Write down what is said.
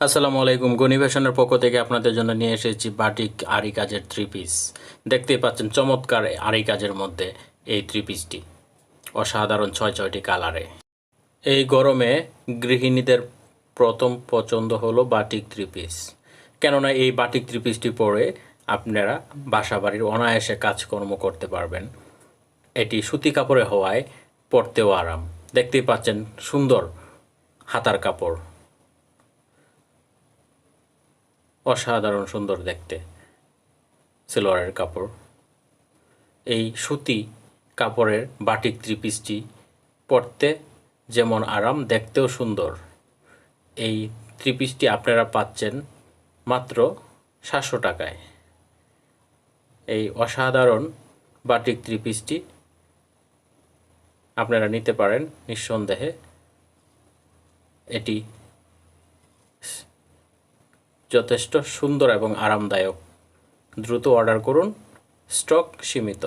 আসসালামু আলাইকুম। গনি ফ্যাশনের পক্ষ থেকে আপনাদের জন্য নিয়ে এসেছি বাটিক আরি কাজের থ্রি পিস। দেখতেই পাচ্ছেন চমৎকার আরি কাজের মধ্যে এই থ্রি পিসটি অসাধারণ ছয়টি কালারে। এই গরমে গৃহিণীদের প্রথম পছন্দ হলো বাটিক থ্রি পিস, কেননা এই বাটিক থ্রি পিসটি পরে আপনারা বাসাবাড়ির অনায়াসে কাজকর্ম করতে পারবেন। এটি সুতি কাপড়ে হওয়ায় পরতেও আরাম। দেখতেই পাচ্ছেন সুন্দর হাতার কাপড়, অসাধারণ সুন্দর দেখতে সালোয়ারের কাপড়। এই সুতি কাপড়ের বাটিক থ্রি পিসটি পরতে যেমন আরাম, দেখতেও সুন্দর। এই থ্রি পিসটি আপনারা পাচ্ছেন মাত্র 700 টাকায়। এই অসাধারণ বাটিক থ্রি পিসটি আপনারা নিতে পারেন নিঃসন্দেহে। এটি যথেষ্ট সুন্দর এবং আরামদায়ক। দ্রুত অর্ডার করুন, স্টক সীমিত।